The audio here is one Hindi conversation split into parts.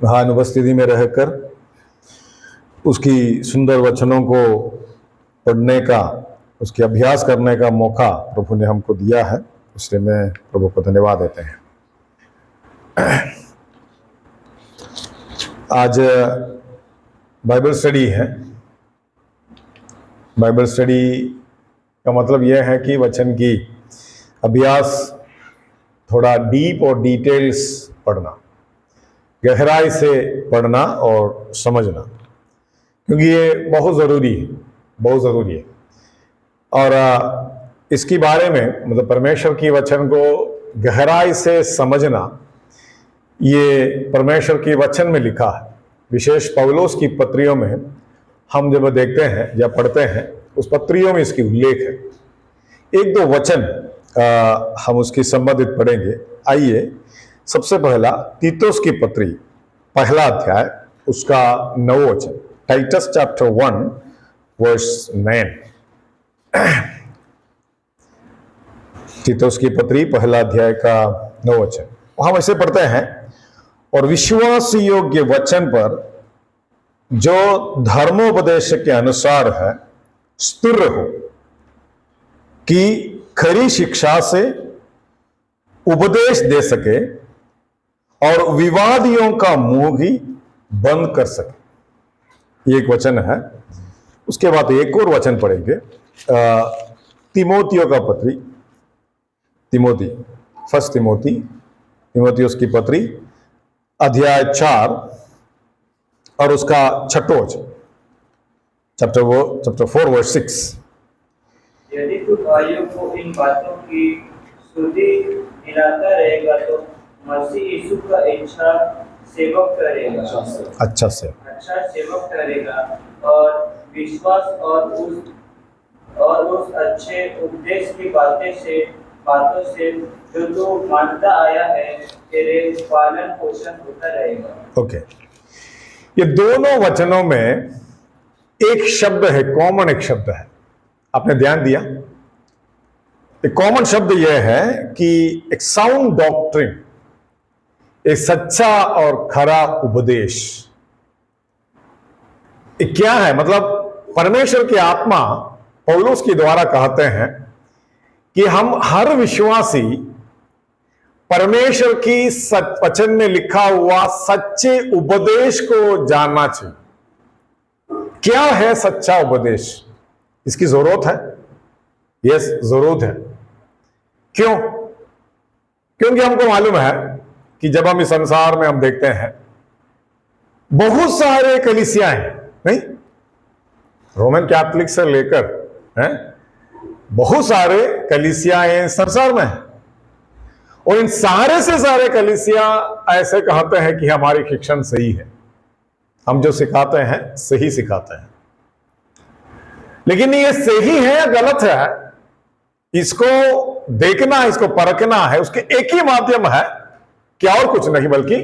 वहाँ अनुपस्थिति में रहकर उसकी सुंदर वचनों को पढ़ने का, उसके अभ्यास करने का मौका प्रभु ने हमको दिया है, इसलिए मैं प्रभु को धन्यवाद देते हैं। आज बाइबल स्टडी है। बाइबल स्टडी का मतलब यह है कि वचन की अभ्यास, थोड़ा डीप और डिटेल्स पढ़ना, गहराई से पढ़ना और समझना, क्योंकि ये बहुत ज़रूरी है, बहुत ज़रूरी है। और इसके बारे में मतलब परमेश्वर की वचन को गहराई से समझना, ये परमेश्वर की वचन में लिखा है। विशेष पौलुस की पत्रियों में हम जब देखते हैं या पढ़ते हैं, उस पत्रियों में इसकी उल्लेख है। एक दो वचन हम उसकी संबंधित पढ़ेंगे। आइए, सबसे पहला तीतुस की पत्री, पहला अध्याय, उसका 9 वचन। Titus chapter 1 verse 9। तीतुस की पत्री पहला अध्याय का 9 वचन हम ऐसे पढ़ते हैं, और विश्वास योग्य वचन पर जो धर्मोपदेश के अनुसार है स्थिर हो, कि खरी शिक्षा से उपदेश दे सके और विवादियों का मुंह भी बंद कर सके। ये एक वचन है। उसके बाद एक और वचन पढ़ेंगे, तिमोथियों का पत्री, फर्स्ट तिमोथियुस की पत्री अध्याय 4 और उसका 6वां वचन, चैप्टर 4 वर्स 6। यदि तू भाइयों को इन बातों की श्रुति दिलाता रहेगा तो मसीह यीशु का अच्छा सेवक ठहरेगा और विश्वास और उस अच्छे उपदेश की बातों से जो तू मानता आया है तेरे पालन पोषण होता रहेगा। ओके, ये दोनों वचनों में एक शब्द है, कॉमन एक शब्द है। आपने ध्यान दिया? एक कॉमन शब्द यह है कि एक साउंड डॉक्ट्रिन, एक सच्चा और खरा उपदेश। क्या है? मतलब परमेश्वर की आत्मा पौलुस के द्वारा कहते हैं कि हम हर विश्वासी परमेश्वर की वचन में लिखा हुआ सच्चे उपदेश को जानना चाहिए। क्या है सच्चा उपदेश? इसकी जरूरत है। यस, जरूरत है। क्यों? क्योंकि हमको मालूम है कि जब हम इस संसार में हम देखते हैं बहुत सारे कलीसियां हैं, नहीं, रोमन कैथोलिक से लेकर हैं, बहुत सारे कलीसियां संसार में हैं, और इन सारे से सारे कलीसिया ऐसे कहते हैं कि हमारी शिक्षण सही है, हम जो सिखाते हैं सही सिखाते हैं। लेकिन ये सही है या गलत है, इसको देखना, इसको परखना है। उसके एक ही माध्यम है, क्या और कुछ नहीं बल्कि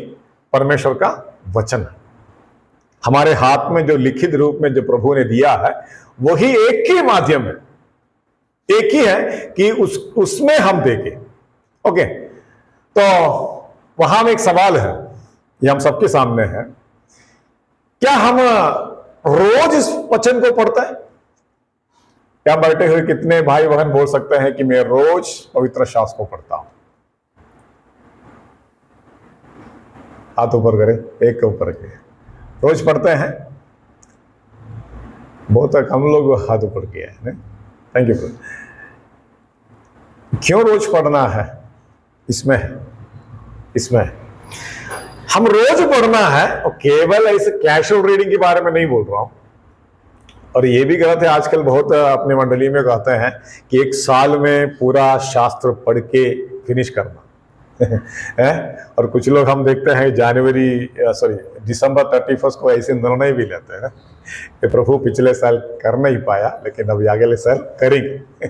परमेश्वर का वचन है। हमारे हाथ में जो लिखित रूप में जो प्रभु ने दिया है, वही एक ही माध्यम है, एक ही है कि उसमें हम देखें। ओके, तो वहां में एक सवाल है, ये हम सबके सामने है। क्या हम रोज इस वचन को पढ़ते हैं? क्या बैठे हुए कितने भाई बहन बोल सकते हैं कि मैं रोज पवित्र शास्त्र को पढ़ता हूं? हाथ ऊपर करें, एक के ऊपर के। रोज पढ़ते हैं? बहुत कम लोग हाथ ऊपर किए हैं। Thank you. क्यों रोज पढ़ना है? इसमें हम रोज पढ़ना है, और केवल ऐसे कैजुअल रीडिंग के बारे में नहीं बोल रहा हूं। और ये भी गलत है, आजकल बहुत अपने मंडली में कहते हैं कि एक साल में पूरा शास्त्र पढ़ के फिनिश करना है। और कुछ लोग हम देखते हैं दिसंबर 31 को ऐसे निर्णय भी लेते हैं कि प्रभु पिछले साल कर नहीं पाया, लेकिन अभी अगले साल करेंगे।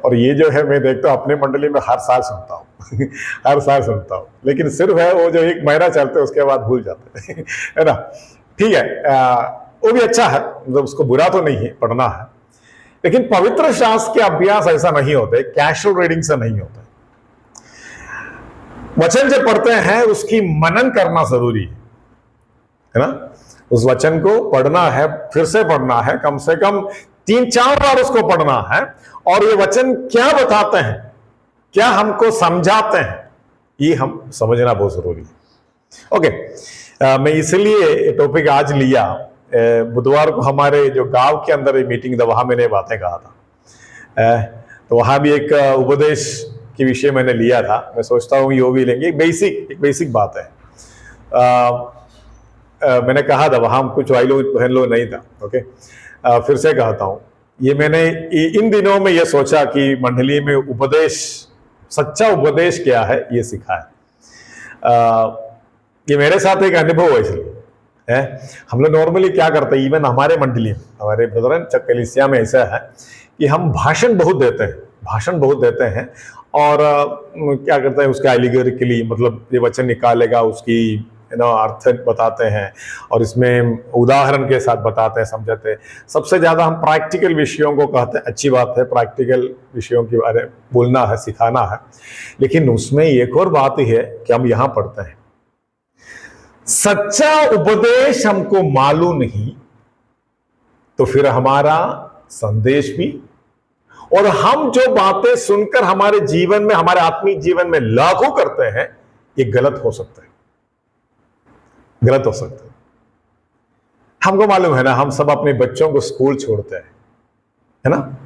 और ये जो है मैं देखता हूँ अपने मंडली में हर साल सुनता हूँ हर साल सुनता हूँ, लेकिन सिर्फ है वो जो एक महीना चलते हैं उसके बाद भूल जाते हैं, है ना। ठीक है, वो भी अच्छा है, मतलब उसको बुरा तो नहीं है, पढ़ना है। लेकिन पवित्र शास्त्र के अभ्यास ऐसा नहीं होते, कैजुअल रीडिंग से नहीं होता। वचन जब पढ़ते हैं उसकी मनन करना जरूरी है। है ना। उस वचन को पढ़ना है, फिर से पढ़ना है, कम से कम 3-4 बार उसको पढ़ना है, और ये वचन क्या बताते हैं, क्या हमको समझाते हैं, ये हम समझना बहुत जरूरी है। ओके, मैं इसलिए टॉपिक आज लिया। बुधवार को हमारे जो गांव के अंदर एक मीटिंग था, वहां मैंने बातें कहा था, तो वहां भी एक उपदेश के विषय मैंने लिया था। मैं सोचता हूँ ये भी लेंगे। एक बेसिक बात है। मैंने कहा था वहां कुछ भाई लोग बहन लोग नहीं था। ओके, फिर से कहता हूँ, ये मैंने इन दिनों में ये सोचा कि मंडली में उपदेश, सच्चा उपदेश क्या है, ये सीखा है। ये मेरे साथ एक अनुभव है। इसलिए हम लोग नॉर्मली क्या करते हैं, इवन हमारे मंडली में, हमारे ब्रदरन कलीसिया में ऐसा है कि हम भाषण बहुत देते हैं, और क्या करते हैं, उसके एलिगोरिकली, मतलब ये वचन निकालेगा, उसकी अर्थ बताते हैं, और इसमें उदाहरण के साथ बताते हैं, समझाते हैं। सबसे ज्यादा हम प्रैक्टिकल विषयों को कहते हैं। अच्छी बात है, प्रैक्टिकल विषयों के बारे में बोलना है, सिखाना है, लेकिन उसमें एक और बात ही है कि हम यहां पढ़ते हैं, सच्चा उपदेश हमको मालूम नहीं तो फिर हमारा संदेश भी, और हम जो बातें सुनकर हमारे जीवन में, हमारे आत्मिक जीवन में लागू करते हैं, ये गलत हो सकता है। हमको मालूम है ना, हम सब अपने बच्चों को स्कूल छोड़ते हैं, है ना।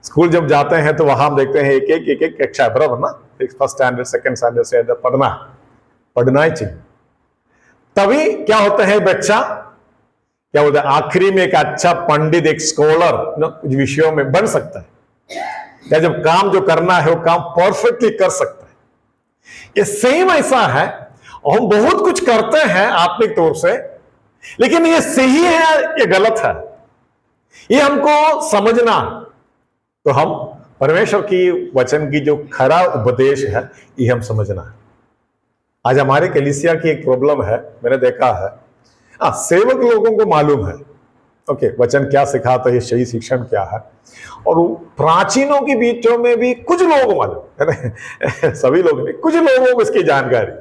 स्कूल जब जाते हैं तो वहां हम देखते हैं एक कक्षा है, बराबर ना, फर्स्ट स्टैंडर्ड, सेकंड स्टैंडर्ड से पढ़ना ही चाहिए। तभी क्या होता है, बच्चा क्या होता है, आखिरी में एक अच्छा पंडित, एक स्कॉलर विषयों में बन सकता है, या जब काम जो करना है वो काम परफेक्टली कर सकता है। ये सेम ऐसा है, और हम बहुत कुछ करते हैं आत्मिक तौर से, लेकिन ये सही है, ये गलत है, ये हमको समझना। तो हम परमेश्वर की वचन की जो खरा उपदेश है, ये हम समझना है। आज हमारे कलीसिया की एक प्रॉब्लम है, मैंने देखा है, सेवक लोगों को मालूम है, ओके, वचन क्या सिखाता है, सही शिक्षण क्या है, और प्राचीनों के बीचों में भी कुछ लोगों को मालूम है, सभी लोग नहीं, कुछ लोगों को इसकी जानकारी,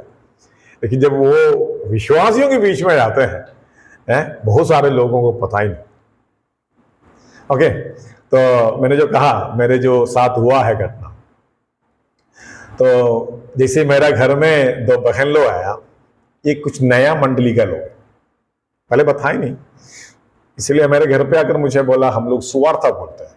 लेकिन जब वो विश्वासियों के बीच में जाते हैं, बहुत सारे लोगों को पता ही नहीं। ओके, तो मैंने जो कहा, मेरे जो साथ हुआ है घटना, तो जैसे मेरा घर में 2 बहन लोग आया, ये कुछ नया मंडली का लोग, पहले बताए नहीं, इसलिए मेरे घर पे आकर मुझे बोला, हम लोग सुवार्ता बोलते हैं,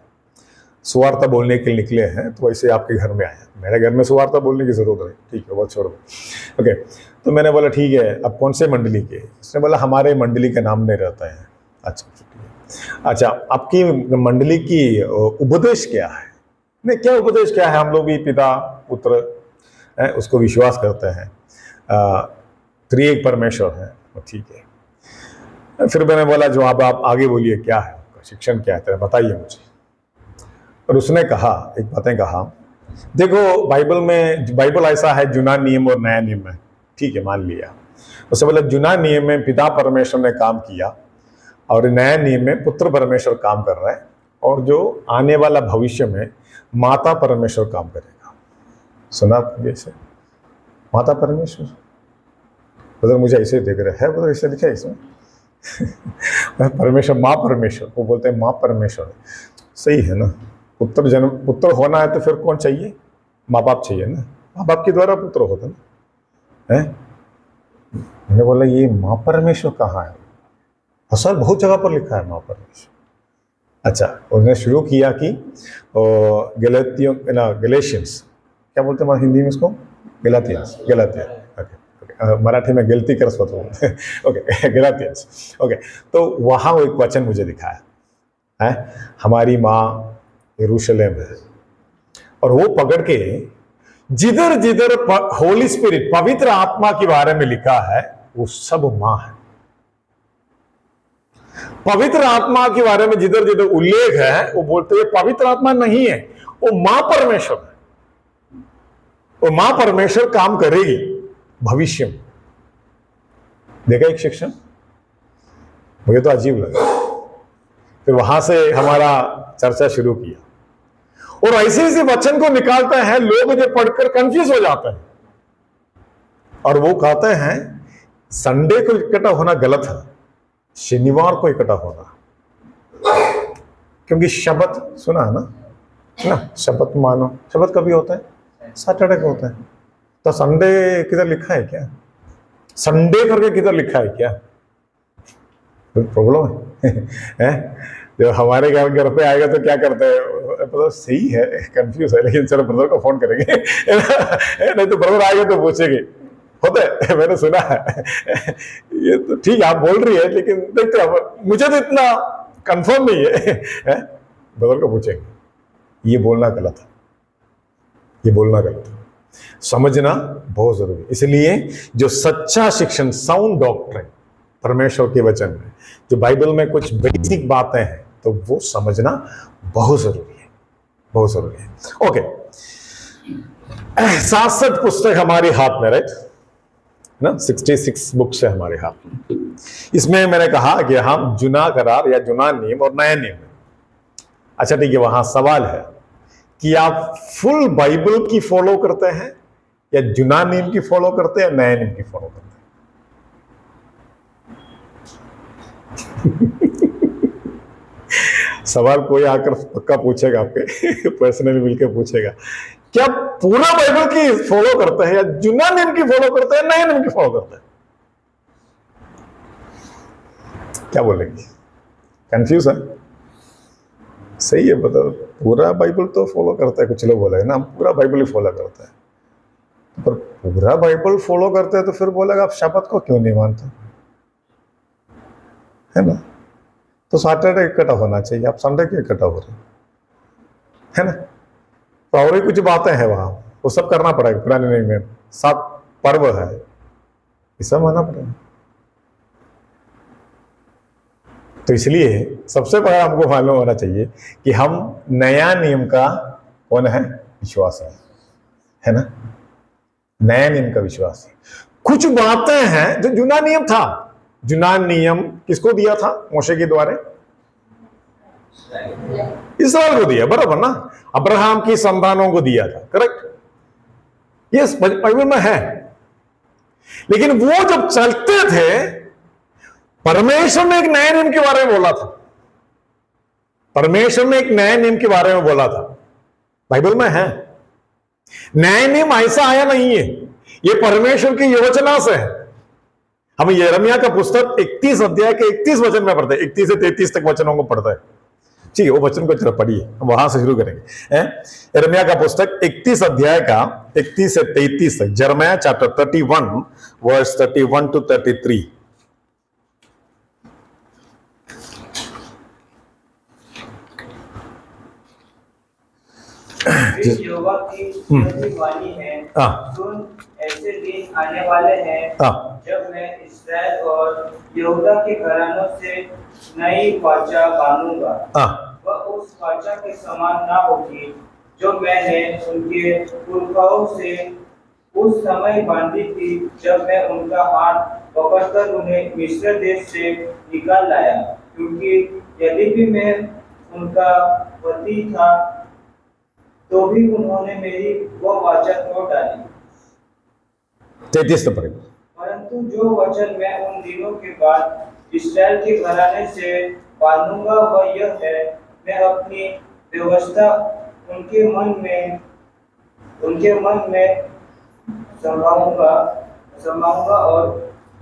सुवार्ता बोलने के लिए निकले हैं, तो वैसे आपके घर में आया। मेरे घर में सुवार्ता बोलने की जरूरत नहीं, ठीक है, वो छोड़ो। ओके, तो मैंने बोला ठीक है, अब कौन से मंडली के? उसने बोला हमारे मंडली का नाम नहीं रहता है। अच्छा, आपकी मंडली की उपदेश क्या है? नहीं, क्या उपदेश क्या है? हम लोग भी पिता पुत्र उसको विश्वास करते हैं, त्रिएक परमेश्वर है, ठीक है। फिर मैंने बोला जो आप आगे बोलिए, क्या है शिक्षण, क्या है, बताइए मुझे। और उसने कहा, एक बातें कहा, देखो बाइबल ऐसा है, जुना नियम और नया नियम है, ठीक है, मान लिया। उससे बोला जुना नियम में पिता परमेश्वर ने काम किया, और नया नियम में पुत्र परमेश्वर काम कर रहा है, और जो आने वाला भविष्य में माता परमेश्वर काम करेगा। सुना जैसे माता परमेश्वर, उधर मुझे ऐसे देख रहे हैं, उधर ऐसे लिखा है इसमें परमेश्वर, माँ परमेश्वर, वो बोलते हैं माँ परमेश्वर, सही है ना। पुत्र होना है तो फिर कौन चाहिए? माँ बाप चाहिए ना, माँ बाप के द्वारा पुत्र होता ना है। मैंने बोला ये माँ परमेश्वर कहाँ है? असल बहुत जगह पर लिखा है माँ परमेश्वर। अच्छा, उसने शुरू किया कि गलेशियंस, क्या बोलते हैं हिंदी में इसको? गलातियंस, मराठी में गलती कर सकते हो, ओके, गलातियंस। ओके, तो वहाँ वो एक वचन मुझे दिखाया है, हमारी माँ यरूशलेम है, और वो पकड़ के जिधर जिधर होली स्पिरिट, पवित्र आत्मा के बारे में लिखा है, वो सब माँ है। पवित्र आत्मा के बारे में जिधर जिधर उल्लेख है, वो बोलते हैं पवित्र आत्मा नहीं है, वो मां परमेश्वर है। वो मां परमेश्वर काम करेगी भविष्य में। देखा एक शिक्षण, मुझे तो अजीब लगा। फिर वहां से हमारा चर्चा शुरू किया, और ऐसे ऐसे वचन को निकालते हैं, लोग जो पढ़कर कंफ्यूज हो जाते हैं, और वो कहते हैं संडे को इकट्ठा होना गलत है। शनिवार को इकट्ठा होना, क्योंकि शब्द सुना है ना, शब्द मानो, शब्द कभी होता है? सैटरडे को होता है। तो संडे किधर लिखा है क्या? संडे करके किधर लिखा है क्या? प्रॉब्लम है जो हमारे घर पे आएगा तो क्या करते हैं, तो सही है, कंफ्यूज है, लेकिन चलो ब्रदर को फोन करेंगे नहीं तो ब्रदर आएगा तो पूछेंगे, होता है, मैंने सुना है ये तो ठीक है आप बोल रही है, लेकिन देखते हैं, मुझे तो इतना कंफर्म नहीं है, ब्रदर को पूछेंगे। ये बोलना गलत है, ये बोलना गलत है, समझना बहुत जरूरी है। इसलिए जो सच्चा शिक्षण, साउंड डॉक्ट्रिन परमेश्वर के वचन में, जो बाइबल में कुछ बेसिक बातें हैं, तो वो समझना बहुत जरूरी है, बहुत जरूरी है। ओके, 67 पुस्तक हमारे हाथ में, राइट ना, 66 बुक्स है हमारे हाथ में। इसमें मैंने कहा कि हम जुना करार या जुना नियम और नया नियम। अच्छा ठीक है, वहां सवाल है कि आप फुल बाइबल की फॉलो करते हैं या जुना नियम की फॉलो करते हैं, नया नियम की फॉलो करते हैं? सवाल कोई आकर पक्का पूछेगा आपके पर्सनली मिलकर पूछेगा, क्या पूरा बाइबल की फॉलो करते हैं या जुना नियम की फॉलो करते हैं, नए नियम की फॉलो करते हैं? क्या बोलेंगे? कंफ्यूज है? सही है, बताओ। पूरा बाइबल तो फॉलो करता है, कुछ लोग बोलेगा ना हम पूरा बाइबल ही फॉलो करते हैं, पर पूरा बाइबल फॉलो करते हैं तो फिर बोलेगा आप शब्द को क्यों नहीं मानते, है ना? तो सैटरडे इकट्ठा होना चाहिए, आप संडे क्यों इकट्ठा हो रहे, है ना? तो और ही कुछ बातें हैं वहां, वो सब करना पड़ेगा। पुराने नियम में 7 पर्व है, ये सब मानना पड़ेगा। तो इसलिए सबसे पहले हमको मालूम होना चाहिए कि हम नया नियम का कौन है, विश्वास है ना? नया नियम का विश्वास है। कुछ बातें हैं जो जुना नियम था। जुना नियम किसको दिया था? मोशे के द्वारा इस्राएल को दिया, बराबर ना? अब्राहम की संतानों को दिया था, करेक्ट? यस, बाइबल में है। लेकिन वो जब चलते थे, परमेश्वर ने एक नए नियम के बारे में बोला था। परमेश्वर ने एक नए नियम के बारे में बोला था, बाइबल में है। नया नियम ऐसा आया नहीं है, ये परमेश्वर की योजना से है। हम यिर्मयाह का पुस्तक 31 अध्याय के 31 वचन में पढ़ते हैं, 31 से 33 तक वचनों को पढ़ते हैं। ठीक है, वो वचन को जरा पढ़िए, हम वहां से शुरू करेंगे। यिर्मयाह का पुस्तक 31 अध्याय का 31 से 33 तक, यिर्मयाह चैप्टर 31 वर्स 31 to 33। यहोवा की यही वाणी है, सुन, ऐसे दिन आने वाले हैं जब मैं इस्राएल और यहूदा के घरानों से नई वाचा बांधूंगा। वह उस वाचा के समान ना होगी जो मैंने उनके पुरखाओं से उस समय बांधी थी, जब मैं उनका हाथ पकड़कर उन्हें मिस्र देश से निकाल लाया, क्योंकि यदि भी मैं उनका पति था तो भी उन्होंने मेरी वो वाचा तोड़ डाली। 33 तो पढ़ेगा। परंतु जो वचन मैं उन दिनों के बाद इस्राएल के घराने से बांधूंगा वह यह है, मैं अपनी व्यवस्था उनके मन में समाऊंगा और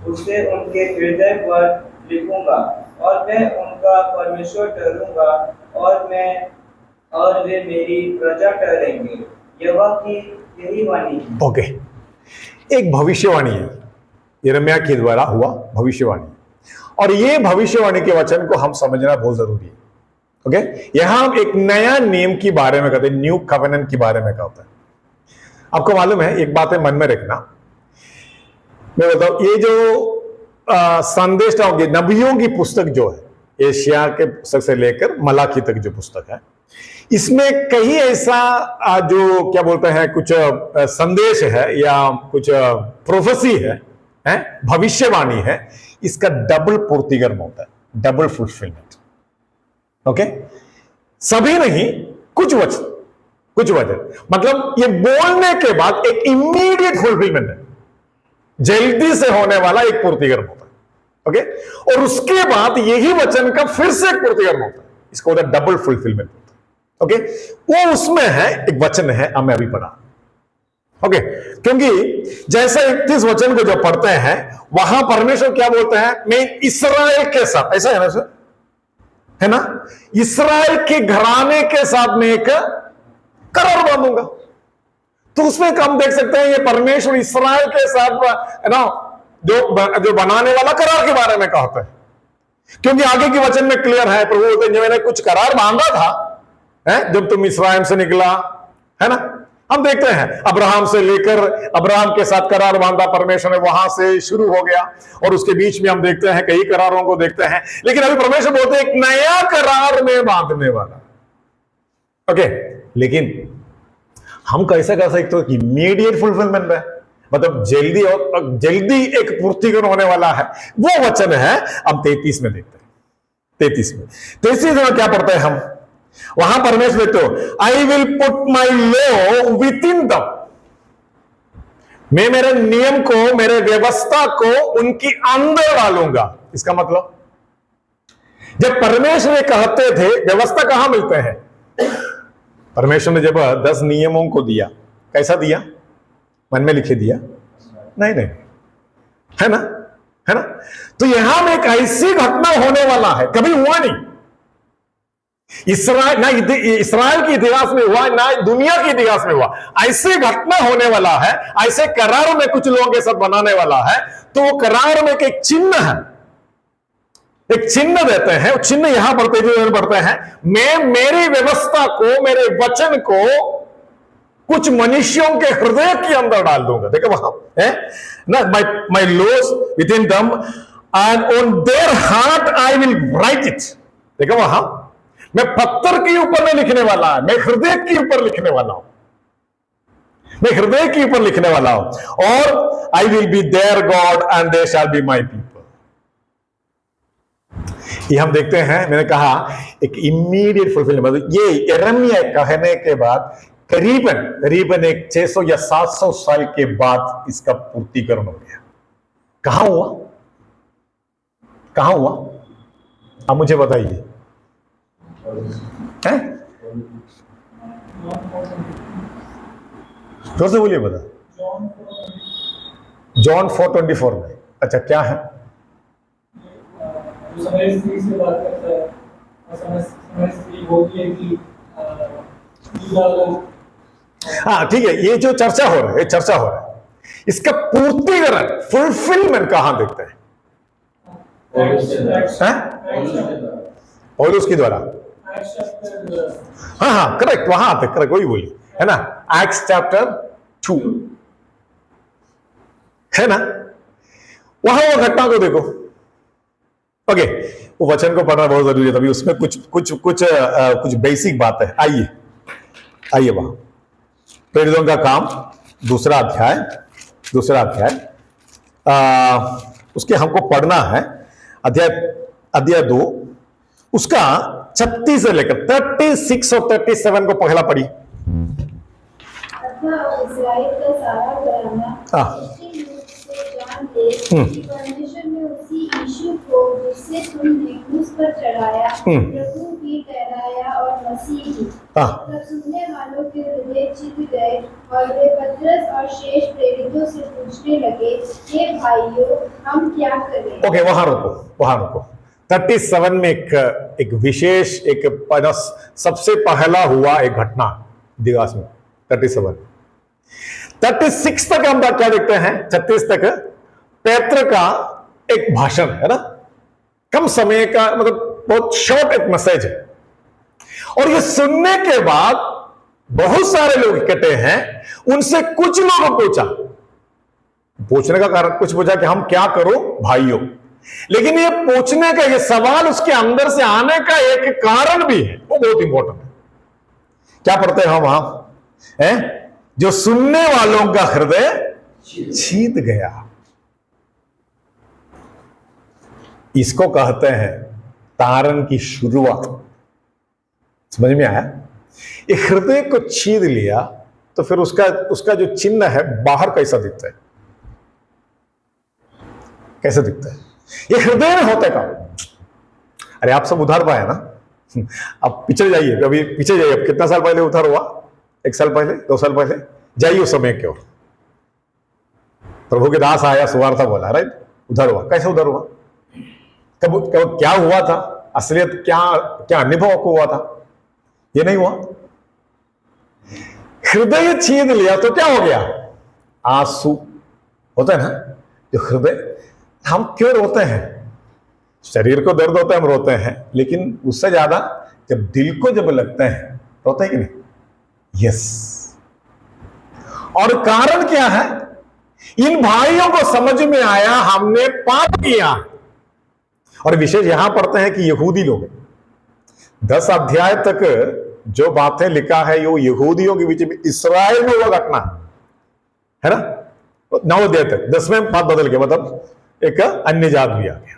उसे उनके हृदय पर लिखूंगा, और मैं उनका परमेश्वर ठहरूंगा और वे मेरी प्रजा ठहरेंगे। यहोवा की यही वाणी है। ओके, एक भविष्यवाणी है, यिर्मयाह के द्वारा हुआ भविष्यवाणी, और ये भविष्यवाणी के वचन को हम समझना बहुत जरूरी है। ओके, यहां हम एक नया नियम के बारे में कहते हैं, न्यू कवेनेंट के बारे में कहते हैं। आपको मालूम है, एक बात है मन में रखना, मैं बताऊं, ये जो संदेश नबियों की पुस्तक जो है, एशिया के पुस्तक से लेकर मलाकी तक जो पुस्तक है, इसमें कहीं ऐसा जो क्या बोलते हैं, कुछ संदेश है या कुछ प्रोफेसी है, भविष्यवाणी है, इसका डबल पूर्तिकरण होता है, डबल फुलफिलमेंट। ओके, सभी नहीं, कुछ वचन, मतलब ये बोलने के बाद एक इमीडिएट फुलफिलमेंट है, जल्दी से होने वाला एक पूर्तिकरण होता है। ओके, और उसके बाद यही वचन का फिर से एक पूर्तिकरण होता है, इसको होता है डबल फुलफिलमेंट। ओके, वो उसमें है, एक वचन है हमें अभी पढ़ा। ओके, क्योंकि जैसे 31 वचन को जब पढ़ते हैं वहां परमेश्वर क्या बोलते हैं, मैं इस्राएल के साथ, ऐसा है ना सर, है ना, इस्राएल के घराने के साथ में एक करार बांधूंगा। तो उसमें हम देख सकते हैं ये परमेश्वर इस्राएल के साथ है ना जो बनाने वाला करार के बारे में कहते हैं, क्योंकि आगे के वचन में क्लियर है, प्रभु बोलते हैं मैंने कुछ करार बांधा था है जब तुम इस्राएल से निकला, है ना। हम देखते हैं अब्राहम से लेकर अब्राहम के साथ करार बांधा परमेश्वर ने, वहां से शुरू हो गया, और उसके बीच में हम देखते हैं कई करारों को देखते हैं, लेकिन अभी परमेश्वर बोलते हैं एक नया करार में बांधने वाला। ओके, लेकिन हम कैसे कर सकते हो कि इमीडिएट फुलफिलमेंट है, मतलब जल्दी और जल्दी एक पूर्तिकरण होने वाला है, वो वचन है हम 33 में देखते हैं। 33 में क्या पढ़ते हैं हम, वहां परमेश्वर देखते हो, I will put my law with in दम, मैं मेरे नियम को, मेरे व्यवस्था को उनकी अंदर डालूंगा। इसका मतलब जब परमेश्वर कहते थे, व्यवस्था कहां मिलते हैं, परमेश्वर ने जब 10 नियमों को दिया, कैसा दिया, मन में लिखे दिया, नहीं, है ना, है ना। तो यहां में एक ऐसी घटना होने वाला है, कभी हुआ नहीं, इस्राएल के इतिहास में हुआ, ना दुनिया के इतिहास में हुआ, ऐसे घटना होने वाला है, ऐसे करार में कुछ लोगों के साथ बनाने वाला है। तो वो करार में एक चिन्ह है, एक चिन्ह देते हैं, चिन्ह यहां पढ़ते हैं, मैं मेरी व्यवस्था को, मेरे वचन को कुछ मनुष्यों के हृदय के अंदर डाल दूंगा। देखो वहां है ना, my laws within them and on their heart I will write it. देखो वहां, मैं पत्थर के ऊपर नहीं लिखने वाला है, मैं हृदय के ऊपर लिखने वाला हूं, मैं हृदय के ऊपर लिखने वाला हूं, और I will be their God and they shall be my people. ये हम देखते हैं, मैंने कहा एक इमीडिएट फुलफिलमेंट, ये यिर्मयाह कहने के बाद करीबन एक 600 या 700 साल के बाद इसका पूर्तिकरण हो गया। कहां हुआ, कहां हुआ, अब मुझे बताइए, जोर से बोलिए, बता। जॉन 4:24 में। अच्छा, क्या है, हाँ ठीक है, ये जो चर्चा हो रहा है, चर्चा हो रहा है, इसका पूर्तिकरण, फुलफिलमेंट कहां देखते हैं, पौलुस के द्वारा, हाँ करेक्ट, वहां आते, करेक्ट, वही बोली है ना, एक्ट्स चैप्टर 2 है ना, वहां वो घटना को देखो। ओके, वो वचन को पढ़ना बहुत जरूरी है, तभी उसमें कुछ बेसिक बात है। आइए वहां प्रेरितों का काम दूसरा अध्याय उसके हमको पढ़ना है, अध्याय 2 उसका 36 से लेकर 36 और 37 को पहला पढ़ी। इस्राएल का सारा घराना निश्चित रूप से जान ले कि परमेश्वर ने उसी यीशु को जिसे तुमने क्रूस पर चढ़ाया प्रभु भी ठहराया और मसीह भी। तब सुनने वालों के हृदय चिढ़ गए और वे पतरस और शेष प्रेरितों से पूछने लगे, हे भाइयों, हम क्या करें? ओके, वहां रुको 37 में एक विशेष, एक सबसे पहला हुआ एक घटना दिवस में 36 तक हम क्या देखते हैं, 36 तक पेत्र का एक भाषण है ना, कम समय का, मतलब बहुत शॉर्ट एक मैसेज है, और ये सुनने के बाद बहुत सारे लोग इकट्ठे हैं, उनसे कुछ लोगों पूछने का कारण कुछ पूछा कि हम क्या करो भाइयों, लेकिन ये पूछने का, ये सवाल उसके अंदर से आने का एक कारण भी है, वो बहुत इंपॉर्टेंट है। क्या पढ़ते हैं वहां है, जो सुनने वालों का हृदय छीत गया, इसको कहते हैं तारण की शुरुआत। समझ में आया? ये हृदय को छीद लिया तो फिर उसका जो चिन्ह है बाहर कैसा दिखता है, कैसे दिखता है? ये हृदय में होते काम। अरे आप सब उधार पाए ना, अब पीछे जाइए, अभी पीछे जाइए, अब कितना साल पहले उधार हुआ? 1 साल पहले, 2 साल पहले, जाइए उस समय की ओर। प्रभु के दास आया, सुवार्ता बोला, राइट, उधार हुआ। कैसे उधार हुआ? कब क्या हुआ था? असलियत क्या क्या अनुभव को हुआ था? ये नहीं हुआ। हृदय छीन लिया तो क्या हो गया? आंसू होता है ना, जो हृदय, हम क्यों रोते हैं? शरीर को दर्द होता है, हम रोते हैं, लेकिन उससे ज्यादा जब दिल को जब लगता है, रोते हैं कि नहीं? यस। और कारण क्या है? इन भाइयों को समझ में आया हमने पाप किया। और विशेष यहां पढ़ते हैं कि यहूदी लोग, 10 अध्याय तक जो बातें लिखा है वो यहूदियों के बीच में, इस्राएल में वो घटना है ना। 9 अध्याय तक, 10वें बात बदल गया, मतलब एक अन्य जात भी आ गया।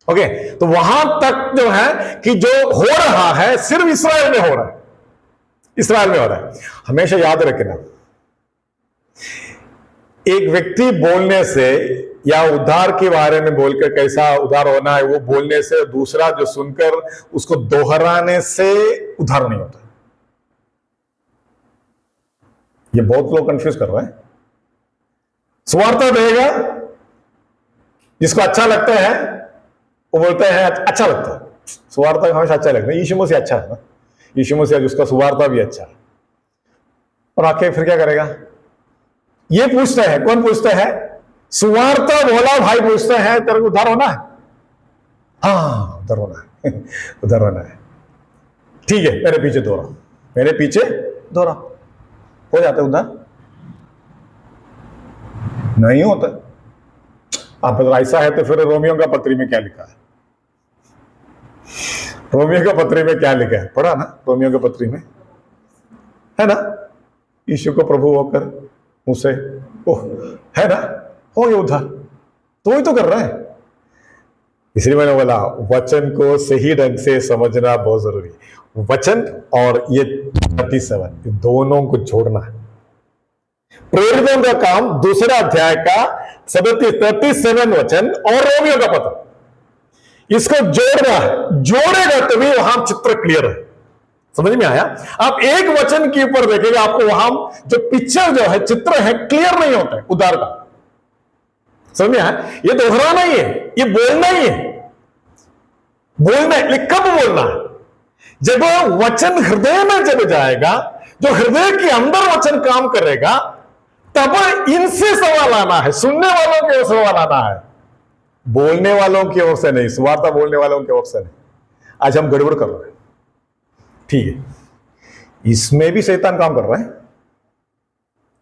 ओके, तो वहां तक जो है कि जो हो रहा है सिर्फ इस्राएल में हो रहा है, इस्राएल में हो रहा है। हमेशा याद रखना, एक व्यक्ति बोलने से या उद्धार के बारे में बोलकर कैसा उद्धार होना है वो बोलने से, दूसरा जो सुनकर उसको दोहराने से उद्धार नहीं होता। ये बहुत लोग कंफ्यूज कर रहे हैं। सुवार्ता देगा, जिसको अच्छा लगता है वो बोलते हैं अच्छा लगता है, सुवार्ता हमेशा अच्छा लगता है। यीशु मसीह अच्छा है ना, यीशु मसीह जिसका सुवार्ता भी अच्छा है। और आके फिर क्या करेगा? ये पूछते हैं, कौन पूछते हैं? सुवार्ता बोला भाई पूछते हैं, तेरे को उद्धार होना है? हाँ, उद्धार होना है, उद्धार होना है, ठीक है, मेरे पीछे दोहरा, मेरे पीछे दोहरा, हो जाता है उद्धार? नहीं होता। आप अगर ऐसा है तो फिर रोमियो का पत्री में क्या लिखा है? रोमियो का पत्री में क्या लिखा है? पढ़ा ना रोमियो का पत्री में, है ना, यीशु को प्रभु होकर मुझसे ओह है ना, हो गया उद्धार। तो वही तो कर रहे हैं। इसलिए मैंने बोला वचन को सही ढंग से समझना बहुत जरूरी है। वचन और ये 37 दोनों को जोड़ना है। प्रेरितों का काम 2 अध्याय का 37 वचन और रोमियो का पत्र, इसको जोड़ना है। जोड़ेगा तभी वहां चित्र क्लियर है। समझ में आया? आप एक वचन के ऊपर देखेंगे, आपको वहां जो पिक्चर जो है, चित्र है, क्लियर नहीं होता है उद्धार का। समझ में आया? ये दोहराना ही है, ये बोलना ही है, बोलना है। लेकिन कब बोलना है? जब वचन हृदय में जब जाएगा, जो हृदय के अंदर वचन काम करेगा, तब इनसे सवाल आना है, सुनने वालों की ओर से सवाल आना है, बोलने वालों की ओर से नहीं, सुवार्ता बोलने वालों की ओर से नहीं। आज हम गड़बड़ कर रहे हैं, ठीक है। इसमें भी शैतान काम कर रहा है,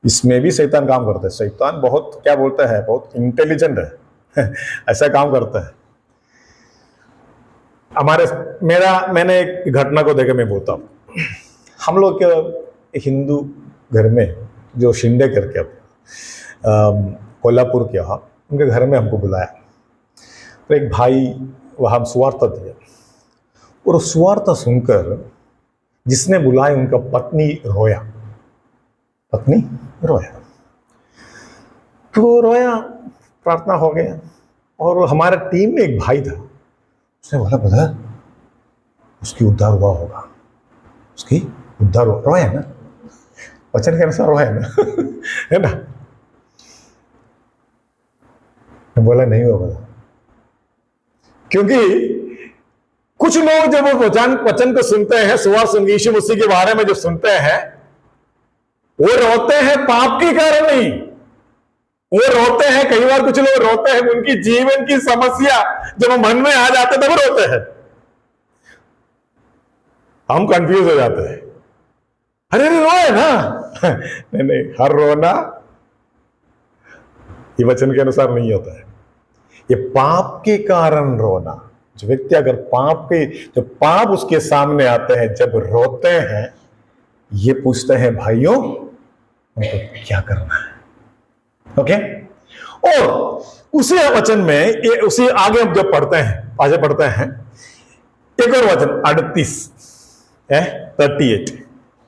इसमें भी शैतान काम करता है। शैतान बहुत क्या बोलता है, बहुत इंटेलिजेंट है ऐसा काम करता है। मैंने एक घटना को देखे, मैं बोलता हूं। हम लोग के हिंदू घर में जो शिंदे करके कोल्हापुर के यहाँ, उनके घर में हमको बुलाया। तो एक भाई वहाँ सुवार्ता दिया, और सुवार्ता सुनकर जिसने बुलाया उनका पत्नी रोया, पत्नी रोया, तो रोया, प्रार्थना हो गया। और हमारे टीम में एक भाई था, उसने बोला ब्रदर उसकी उद्धार हुआ होगा, उसकी उद्धार हुआ, रोया ना, वचन के अनुसार रोया ना है ना। मैं बोला नहीं होगा, क्योंकि कुछ लोग जब वचन को सुनते हैं, सुवार्ता सुन यीशु मसीह के बारे में जो सुनते हैं, वो रोते हैं पाप के कारण नहीं, वो रोते हैं, कई बार कुछ लोग रोते हैं उनकी जीवन की समस्या जब मन में आ जाते तब रोते हैं। हम कंफ्यूज हो जाते हैं, अरे रोए ना नहीं नहीं, हर रोना ये वचन के अनुसार नहीं होता है। ये पाप के कारण रोना, जो व्यक्ति अगर जो पाप उसके सामने आते हैं, जब रोते हैं, ये पूछते हैं भाइयों उनको क्या करना है। ओके, और उसी वचन में उसी आगे हम जब पढ़ते हैं, आगे पढ़ते हैं एक और वचन 38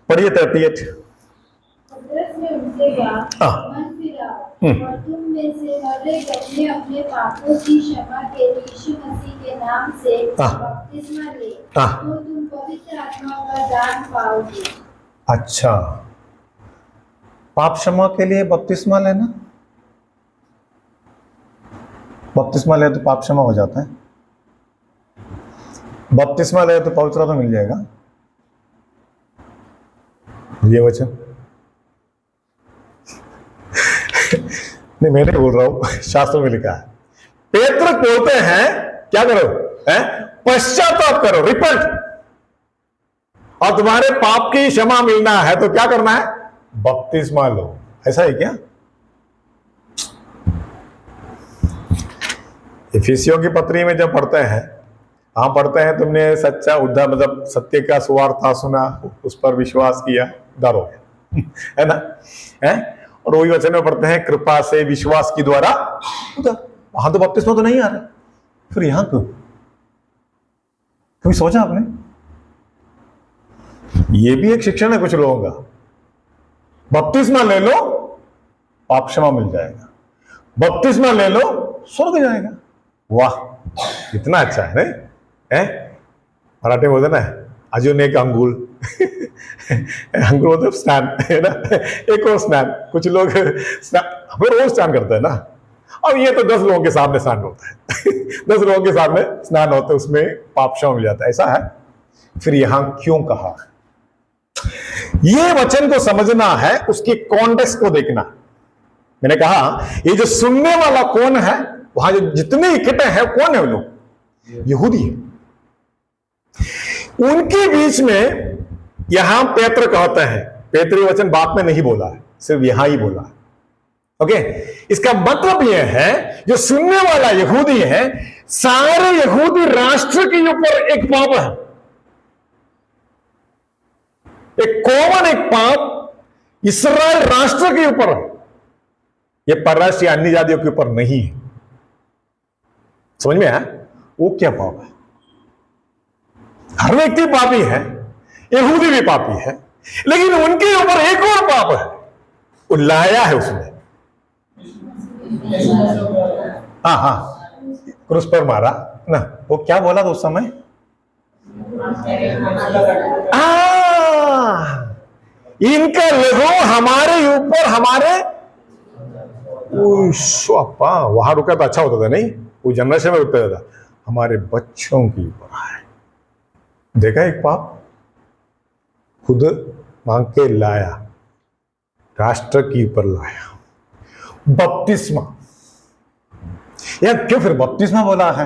पढ़िए 38। उनसे कहा, मन फिराओ और तुम में से हर एक अपने अपने पापों की क्षमा के लिए यीशु मसीह के नाम से बपतिस्मा ले, तो तुम पवित्र आत्मा का दान पाओगे। अच्छा, पाप क्षमा के लिए बपतिस्मा लेना, बपतिस्मा ले तो पाप क्षमा हो जाता है, बपतिस्मा ले तो पवित्रता मिल जाएगा, ये वचन नहीं मैं नहीं बोल रहा हूं, शास्त्रों में लिखा है। पेत्र बोलते हैं क्या करो, पश्चाताप करो, रिपेंट, और तुम्हारे पाप की क्षमा मिलना है तो क्या करना है, बपतिस्मा लो। ऐसा है क्या? इफिसियों की पत्री में जब पढ़ते हैं, हाँ पढ़ते हैं तुमने सच्चा उद्धार मतलब सत्य का सुवार्ता सुना, उस पर विश्वास किया, उद्धार हो गया है ना, है? और वही वचन में पढ़ते हैं कृपा से विश्वास की द्वारा उद्धार। वहां तो बपतिस्मा तो नहीं आ रहा, फिर यहां क्यों? कभी सोचा आपने? ये भी एक शिक्षण है कुछ लोगों का, बपतिस्मा ले लो पाप क्षमा मिल जाएगा, बपतिस्मा ले लो स्वर्ग जाएगा। वाह, कितना अच्छा है नहीं है? मराठी में बोलते ना अजून एक अंगुल अंगुल मतलब स्नान है ना, एक और स्नान। कुछ लोग हमें रोज स्नान करते हैं ना, और ये तो 10 लोगों के सामने स्नान होता है 10 लोगों के सामने स्नान होता है, उसमें पाप क्षमा मिल जाता है, ऐसा है। फिर यहां क्यों कहा, ये वचन को समझना है, उसके कॉन्टेक्स्ट को देखना। मैंने कहा ये जो सुनने वाला कौन है, वहां जो जितने इकट्ठे हैं कौन है, वो लोग यहूदी है। उनके बीच में यहां पेत्र कहते हैं, पेत्र वचन बात में नहीं बोला है, सिर्फ यहां ही बोला है। ओके, इसका मतलब यह है जो सुनने वाला यहूदी है, सारे यहूदी राष्ट्र के ऊपर एक पाप है, एक कॉमन एक पाप इस्राएल राष्ट्र के ऊपर है, यह परराष्ट्रीय अन्य जातियों के ऊपर नहीं है। समझ में आया? वो क्या पाप है? हर व्यक्ति पापी है, यहूदी भी पापी है, लेकिन उनके ऊपर एक और पाप है, वो लाया है उसने। हाँ, क्रूस पर मारा ना, वो क्या बोला था उस समय? इनका लहू हमारे ऊपर, हमारे वहां रुका तो अच्छा होता था नहीं, वो जनरेशन में रुकता था, हमारे बच्चों के ऊपर आए। देखा एक पाप खुद मांग के लाया, राष्ट्र के ऊपर लाया। बपतिस्मा, यार क्यों फिर बपतिस्मा बोला है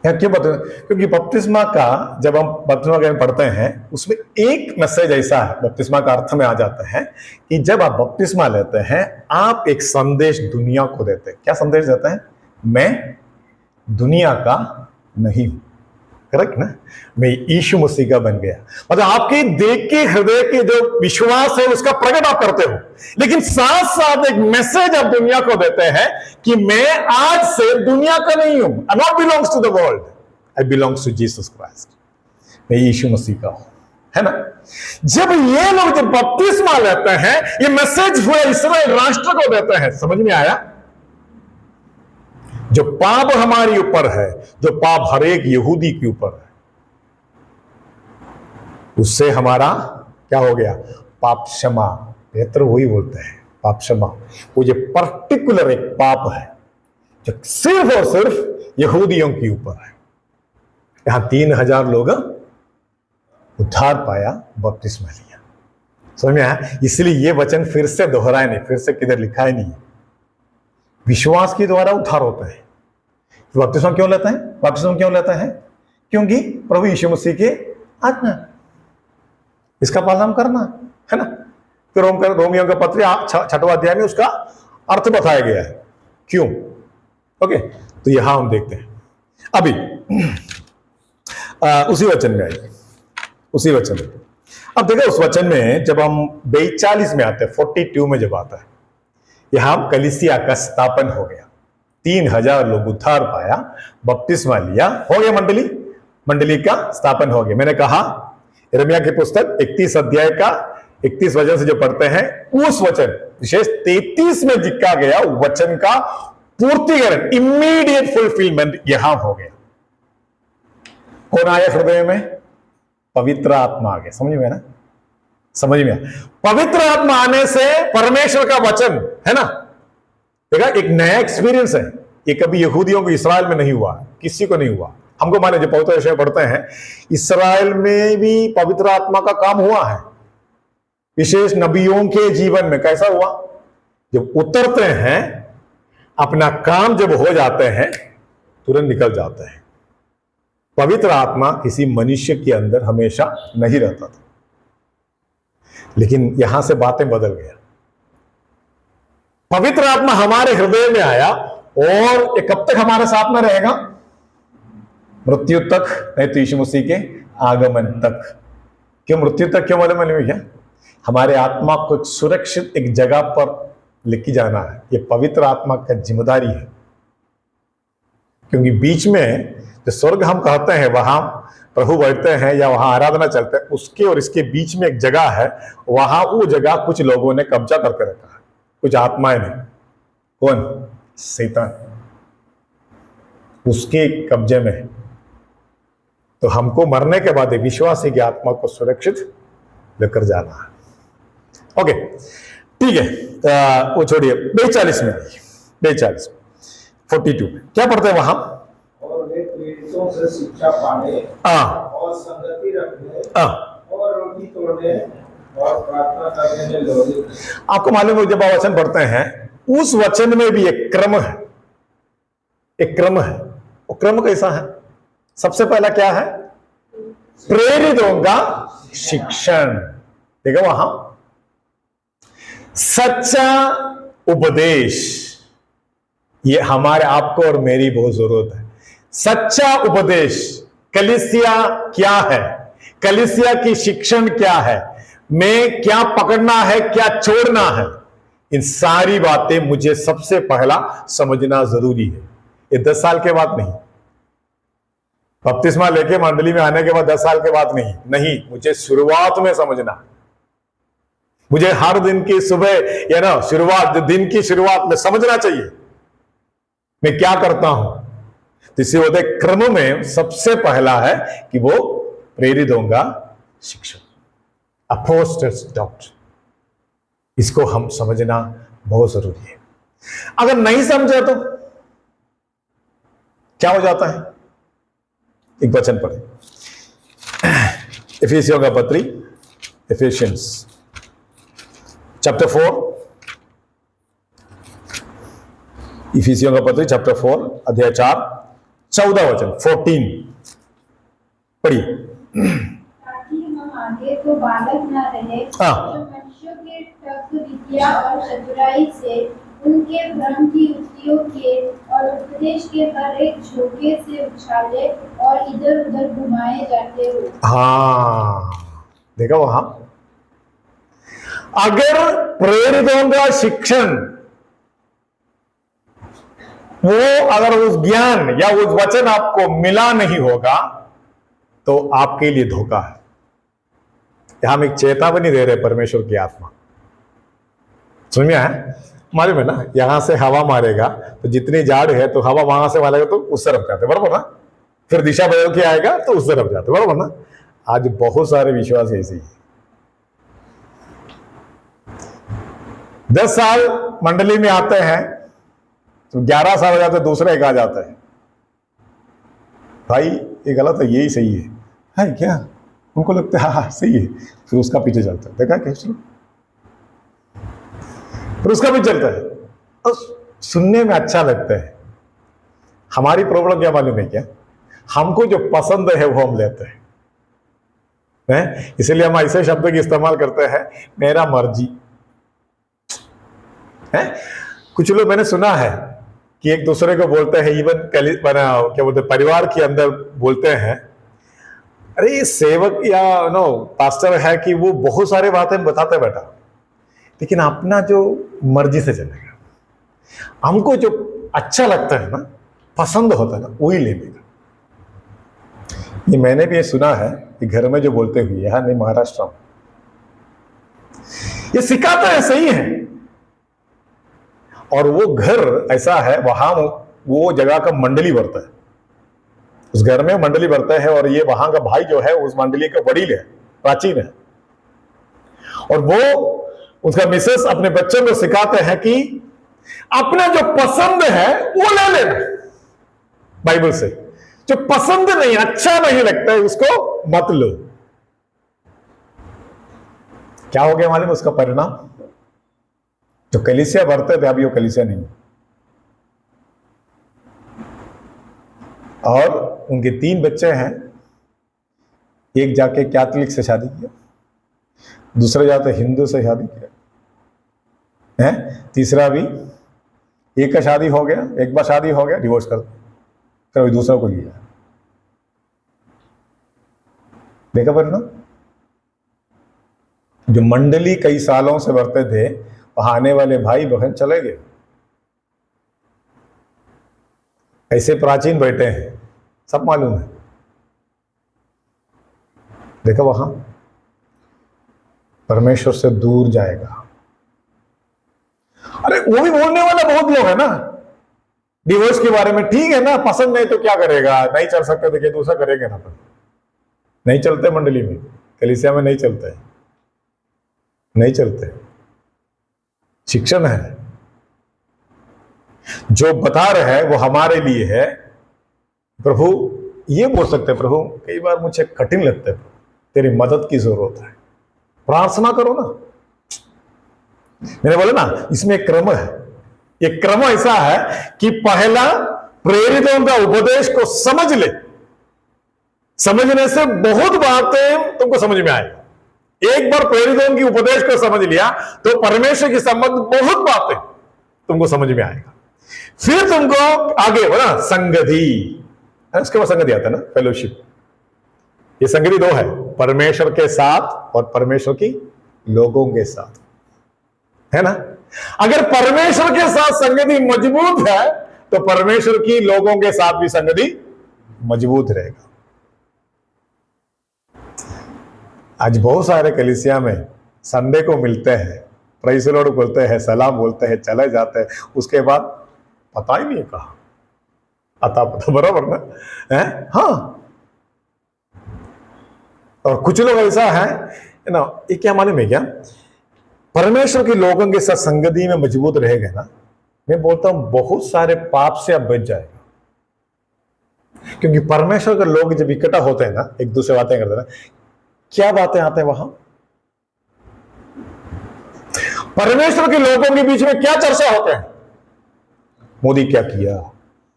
यार, क्यों बता? क्योंकि बपतिस्मा का जब हम बपतिस्मा के पढ़ते हैं, उसमें एक मैसेज ऐसा है, बपतिस्मा का अर्थ में आ जाता है कि जब आप बपतिस्मा लेते हैं, आप एक संदेश दुनिया को देते हैं। क्या संदेश देते हैं? मैं दुनिया का नहीं हूं, करेक्ट ना, मैं यीशु मसीह का बन गया। मतलब आपके देख के हृदय के जो विश्वास है उसका प्रकट आप करते हो, लेकिन साथ साथ एक मैसेज आप दुनिया को देते हैं कि मैं आज से दुनिया का नहीं हूं, I not belongs to the world, I belongs to Jesus Christ, मैं यीशु मसीह का हूं, है ना। जब ये लोग जब बपतिस्मा लेते हैं, ये मैसेज हुए इस्राएल राष्ट्र को देते हैं। समझ में आया? जो पाप हमारे ऊपर है, जो पाप हर एक यहूदी के ऊपर है, उससे हमारा क्या हो गया? पाप क्षमा। पेत्र वही बोलते हैं पाप क्षमा। वो जो पर्टिकुलर एक पाप है जो सिर्फ और सिर्फ यहूदियों के ऊपर है। यहां 3000 लोग उद्धार पाया, बपतिस्मा लिया। समझ में आया? इसलिए ये वचन फिर से दोहराए नहीं, फिर से किधर लिखा ही नहीं है। विश्वास के द्वारा उद्धार होता है। बपतिस्मा क्यों लेता है? बपतिस्मा क्यों लेता है? क्योंकि प्रभु यीशु मसीह के आज्ञा, इसका पालन करना है ना। फिर रोमियो का पत्र 6वां अध्याय में उसका अर्थ बताया गया है क्यों। ओके, तो यहां हम देखते हैं अभी उसी वचन में आइए, उसी वचन में। अब देखो उस वचन में जब हम 42 में आते हैं, 42 में जब आता है, यहां कलीसिया का स्थापन हो गया, 3000 लोग उद्धार पाया, बपतिस्मा लिया, हो गया मंडली का स्थापन हो गया। मैंने कहा यिर्मयाह की पुस्तक 31 अध्याय का 31 वचन से जो पढ़ते हैं, उस वचन विशेष 33 में लिखा गया वचन का पूर्तिकरण, इमीडिएट फुलफिलमेंट यहां हो गया। कौन आया हृदय में? पवित्र आत्मा आ गया। समझ में ना? समझ में? पवित्र आत्मा आने से परमेश्वर का वचन है ना, देखा, एक नया एक्सपीरियंस है। ये कभी यहूदियों को इस्राएल में नहीं हुआ, किसी को नहीं हुआ। हमको माने जो पवित्र विषय पढ़ते हैं, इस्राएल में भी पवित्र आत्मा का काम हुआ है, विशेष नबियों के जीवन में। कैसा हुआ? जब उतरते हैं, अपना काम जब हो जाते हैं, तुरंत निकल जाते हैं। पवित्र आत्मा किसी मनुष्य के अंदर हमेशा नहीं रहता था, लेकिन यहां से बातें बदल गया। पवित्र आत्मा हमारे हृदय में आया और ये कब तक हमारे साथ में रहेगा? मृत्यु तक, नहीं तो यीशु मसीह के आगमन तक। क्यों मृत्यु तक? क्यों मालूम है क्या? हमारे आत्मा को सुरक्षित एक जगह पर लेके जाना है। ये पवित्र आत्मा का जिम्मेदारी है, क्योंकि बीच में जो स्वर्ग हम कहते हैं, वहां प्रभु बैठते हैं या वहां आराधना चलते हैं, उसके और इसके बीच में एक जगह है। वहां वो जगह कुछ लोगों ने कब्जा करके रखा है, कुछ आत्माएं ने। कौन? शैतान, उसके कब्जे में है। तो हमको मरने के बाद विश्वासी की आत्मा को सुरक्षित लेकर जाना है। ओके, ठीक है, वो छोड़िए। 42 में 42 में क्या पढ़ते हैं वहां? और वे प्रेरितों से शिक्षा पाने और संगति रखने और रोटी तोड़ने और प्रार्थना करने में लगे। आपको मालूम है, जब आप वचन पढ़ते हैं, उस वचन में भी एक क्रम है, एक क्रम है। वो क्रम कैसा है? सबसे पहला क्या है? प्रेरितों का शिक्षण। देखो वहां सच्चा उपदेश, ये हमारे आपको और मेरी बहुत जरूरत है। सच्चा उपदेश, कलीसिया क्या है, कलीसिया की शिक्षण क्या है, मैं क्या पकड़ना है, क्या छोड़ना है, इन सारी बातें मुझे सबसे पहला समझना जरूरी है। ये 10 साल के बाद नहीं, बपतिस्मा लेके मंडली में आने के बाद 10 साल के बाद नहीं, मुझे शुरुआत में समझना। मुझे हर दिन की सुबह या ना शुरुआत, दिन की शुरुआत में समझना चाहिए मैं क्या करता हूं। तो इसी वजह क्रम में सबसे पहला है कि वो प्रेरित होगा शिक्षण, अपोस्टल्स डॉक्ट्रिन। इसको हम समझना बहुत जरूरी है। अगर नहीं समझा तो क्या हो जाता है? एक वचन पढ़े, इफिसियों का पत्री, इफिशियंस चैप्टर 4, इफिसियों का पत्री चैप्टर 4 अध्याय 4 14 वचन 14 पढ़िए। ताकि हम आगे तो बालक न रहे, जो मनुष्यों के तर्क, विद्या और चतुराई से, उनके भ्रम की युक्तियों के और उपदेश के हर एक झोंके से उछाले और इधर उधर घुमाए जाते हो। हाँ, देखा वहां, अगर प्रेरितों का शिक्षण, वो अगर उस ज्ञान या उस वचन आपको मिला नहीं होगा तो आपके लिए धोखा है। यहां हम एक चेतावनी दे रहे परमेश्वर की आत्मा। समझ में आया? मालूम है ना, यहां से हवा मारेगा तो जितनी जाड़ है तो हवा वहां से मारेगा तो उस तरफ जाते, बराबर ना। फिर दिशा बदल के आएगा तो उस तरफ जाते, बराबर ना। आज बहुत सारे विश्वास ऐसे ही। 10 साल मंडली में आते हैं तो 11 साल हो जाते दूसरा एक आ जाता है, भाई ये गलत है, यही सही है क्या? उनको लगता है हाँ सही है, फिर उसका पीछे चलता है। देखा कैसे? फिर उसका भी चलता है और सुनने में अच्छा लगता है। हमारी प्रॉब्लम क्या मालूम है क्या? हमको जो पसंद है वो हम लेते हैं, इसलिए हम ऐसे शब्द की इस्तेमाल करते हैं, मेरा मर्जी है। कुछ लोग मैंने सुना है कि एक दूसरे को बोलते हैं, इवन क्या बोलते हैं, परिवार के अंदर बोलते हैं, अरे सेवक या पास्टर है कि वो बहुत सारे बातें बताते बेटा, लेकिन अपना जो मर्जी से चलेगा, हमको जो अच्छा लगता है ना, पसंद होता है ना, वही लेगा। ये मैंने भी ये सुना है कि घर में जो बोलते हुए, यहाँ नहीं महाराष्ट्र में, ये सिखाता है, सही है। और वो घर ऐसा है, वहां वो जगह का मंडली बढ़ता है, उस घर में मंडली बढ़ता है, और ये वहां का भाई जो है उस मंडली का वडील है, प्राचीन है। और वो उसका मिसेस अपने बच्चों को सिखाते हैं कि अपना जो पसंद है वो ले लेना बाइबल से, जो पसंद नहीं, अच्छा नहीं लगता है उसको मत लो। क्या हो गया मालूम उसका परिणाम? जो कलीसिया बढ़ते थे अभी वो कलीसिया नहीं। और उनके 3 बच्चे हैं, एक जाके कैथोलिक से शादी किया, दूसरा जाते हिंदू से शादी किया है, तीसरा भी एक का शादी हो गया, एक बार शादी हो गया डिवोर्स कर फिर दूसरा को लिया। देखा परिणाम? जो मंडली कई सालों से बढ़ते थे वहां आने वाले भाई बहन चले गए। ऐसे प्राचीन बैठे हैं, सब मालूम है। देखा वहां परमेश्वर से दूर जाएगा। अरे वो भी बोलने वाला बहुत लोग है ना डिवोर्स के बारे में, ठीक है ना, पसंद नहीं तो क्या करेगा, नहीं चल सकते तो क्या दूसरा करेंगे ना। पर नहीं चलते मंडली में, कलीसिया में नहीं चलते, नहीं चलते। शिक्षण है, जो बता रहे हैं वो हमारे लिए है। प्रभु ये बोल सकते हैं, प्रभु कई बार मुझे कठिन लगता है, तेरी मदद की जरूरत है, प्रार्थना करो ना। मैंने बोला ना इसमें एक क्रम है। एक क्रम ऐसा है कि पहला प्रेरितों का उपदेश को समझ ले, समझने से बहुत बातें तुमको समझ में आएगा। एक बार प्रेरितों की उपदेश को समझ लिया तो परमेश्वर की संबंध बहुत बातें तुमको समझ में आएगा। फिर तुमको आगे बोला संगति, उसके बाद संगति आता है ना, फेलोशिप। ये संगति 2 है, परमेश्वर के साथ और परमेश्वर की लोगों के साथ, है ना। अगर परमेश्वर के साथ संगति मजबूत है तो परमेश्वर की लोगों के साथ भी संगति मजबूत रहेगा। आज बहुत सारे कलीसिया में संडे को मिलते हैं, प्रेज़ द लॉर्ड बोलते हैं, सलाम बोलते हैं, चले जाते हैं, उसके बाद पता ही नहीं कहा आता पता, बराबर ना है। हाँ, और कुछ लोग ऐसा है ना, ये क्या मालूम है क्या, परमेश्वर के लोगों के साथ संगति में मजबूत रहेगा ना, मैं बोलता हूं बहुत सारे पाप से अब बच जाएगा। क्योंकि परमेश्वर के लोग जब इकट्ठा होते हैं ना, एक दूसरे बातें करते हैं, क्या बातें आते हैं वहां? परमेश्वर के लोगों के बीच में क्या चर्चा होते हैं? मोदी क्या किया,